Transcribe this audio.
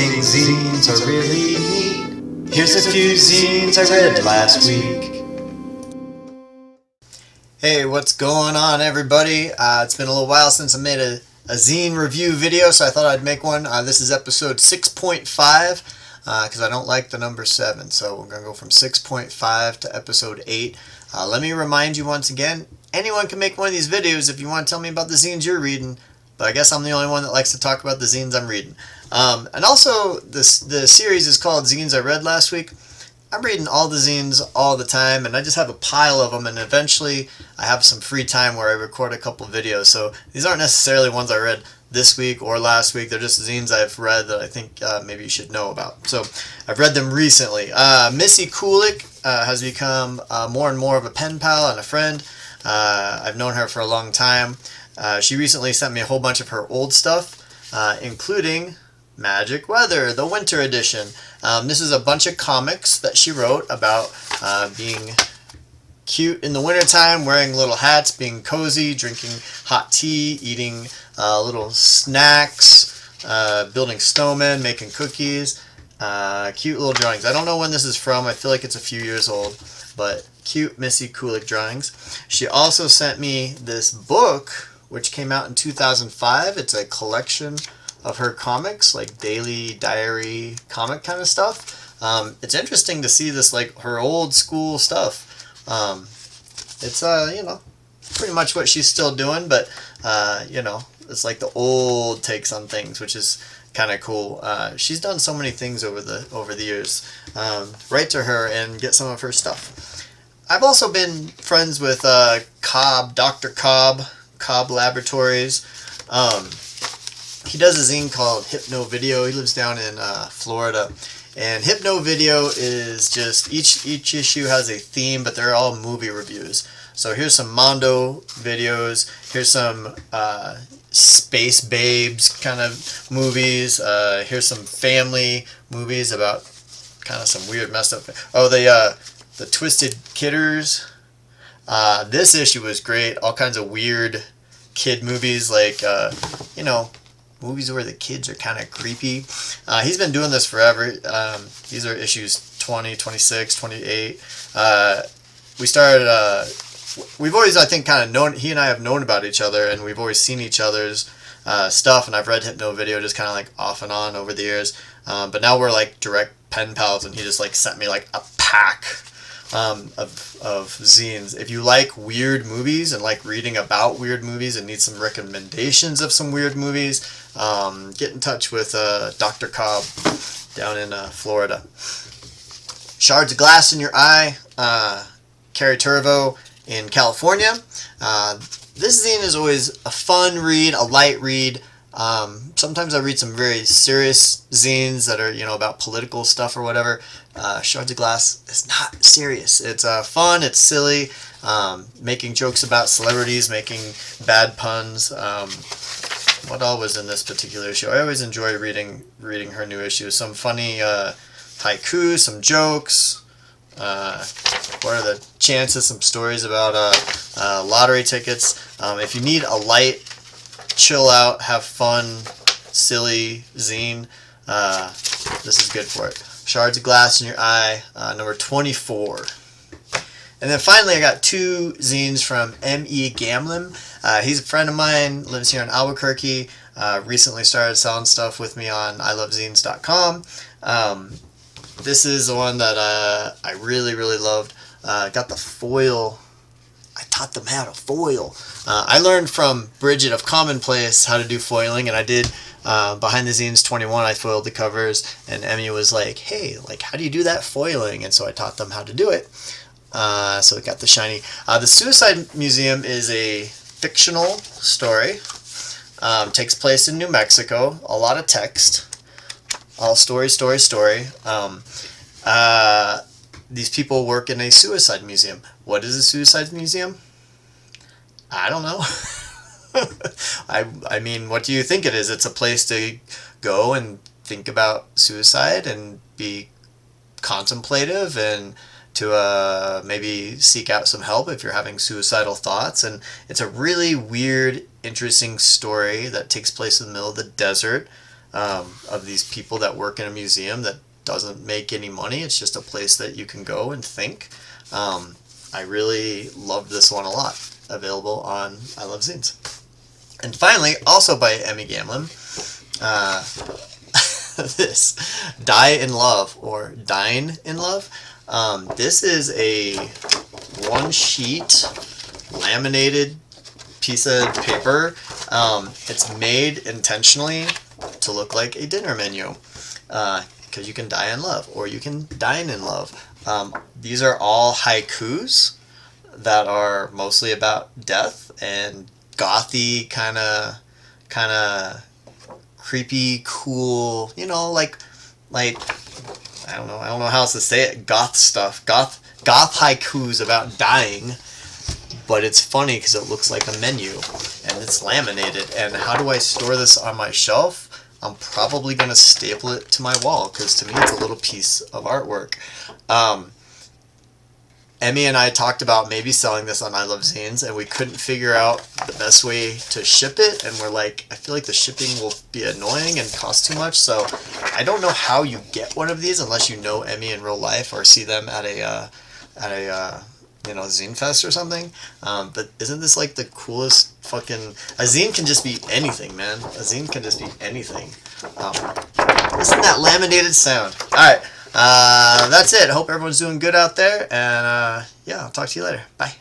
think zines are really neat. Here's a few zines I read last week. Hey, what's going on, everybody? It's been a little while since I made a zine review video, so I thought I'd make one. This is episode 6.5, because I don't like the number 7, so we're going to go from 6.5 to episode 8. Let me remind you once again, anyone can make one of these videos if you want to tell me about the zines you're reading, but I guess I'm the only one that likes to talk about the zines I'm reading. And also, the series is called Zines I Read Last Week. I'm reading all the zines all the time, and I just have a pile of them, and eventually I have some free time where I record a couple videos. So these aren't necessarily ones I read this week or last week. They're just zines I've read that I think maybe you should know about. So I've read them recently. Missy Kulik has become more and more of a pen pal and a friend. I've known her for a long time. She recently sent me a whole bunch of her old stuff, including Magic Weather, the winter edition. This is a bunch of comics that she wrote about being cute in the wintertime, wearing little hats, being cozy, drinking hot tea, eating little snacks, building snowmen, making cookies. Cute little drawings. I don't know when this is from. I feel like it's a few years old, but cute Missy Kulik drawings. She also sent me this book, which came out in 2005. It's a collection of her comics, like daily diary comic kind of stuff. It's interesting to see this, like her old school stuff. It's pretty much what she's still doing, but it's like the old takes on things, which is kind of cool. She's done so many things over the years. Write to her and get some of her stuff. I've also been friends with Dr. Cobb Laboratories. He does a zine called Hypno Video. He lives down in Florida, and Hypno Video is just each issue has a theme, but they're all movie reviews. So here's some Mondo videos. Here's some Space Babes kind of movies. Here's some family movies about kind of some weird messed up. Oh, the Twisted Kidders. This issue was great. All kinds of weird kid movies, like movies where the kids are kind of creepy. He's been doing this forever. These are issues 20, 26, 28. We've always, I think, kind of known, he and I have known about each other, and we've always seen each other's stuff, and I've read Hypno Video just kind of like off and on over the years. But now we're like direct pen pals, and he just like sent me like a pack of zines. If you like weird movies and like reading about weird movies and need some recommendations of some weird movies, get in touch with Dr. Cobb down in Florida. Shards of Glass in Your Eye, Kari Tervo in California. This zine is always a fun read, a light read. Sometimes I read some very serious zines that are, about political stuff or whatever. Shards of Glass is not serious. It's fun, it's silly, making jokes about celebrities, making bad puns. What all was in this particular issue? I always enjoy reading her new issues. Some funny haikus, some jokes. What are the chances? Some stories about lottery tickets. If you need a light, chill out, have fun, silly zine, this is good for it. Shards of Glass in Your Eye, number 24. And then finally, I got 2 zines from M.E. Gamlin. He's a friend of mine, lives here in Albuquerque, recently started selling stuff with me on ilovezines.com. This is the one that I really, really loved. Got the foil. I taught them how to foil. I learned from Bridget of Commonplace how to do foiling, and I did Behind the Zines 21. I foiled the covers, and Emmy was like, hey, like, how do you do that foiling? And so I taught them how to do it. So it got the shiny. The Suicide Museum is a fictional story. Takes place in New Mexico. A lot of text. All story. These people work in a suicide museum. What is a suicide museum? I don't know. I mean, what do you think it is? It's a place to go and think about suicide and be contemplative and to maybe seek out some help if you're having suicidal thoughts. And it's a really weird, interesting story that takes place in the middle of the desert. of these people that work in a museum that doesn't make any money. It's just a place that you can go and think. I really loved this one a lot. Available on I Love Zines. And finally, also by Emmy Gamlin, this Die in Love, or Dine in Love. This is a one-sheet laminated piece of paper. It's made intentionally to look like a dinner menu, because you can die in love or you can dine in love. These are all haikus that are mostly about death and gothy kind of creepy, cool, you know, like I don't know how else to say it, goth stuff, goth haikus about dying. But it's funny because it looks like a menu and it's laminated. And how do I store this on my shelf? I'm probably going to staple it to my wall because to me it's a little piece of artwork. Emmy and I talked about maybe selling this on I Love Zines, and we couldn't figure out the best way to ship it. And we're like, I feel like the shipping will be annoying and cost too much. So I don't know how you get one of these unless you know Emmy in real life or see them at a Zine Fest or something. But isn't this like the coolest fucking... A zine can just be anything, man. A zine can just be anything. Listen to that laminated sound. Alright, that's it. Hope everyone's doing good out there. And yeah, I'll talk to you later. Bye.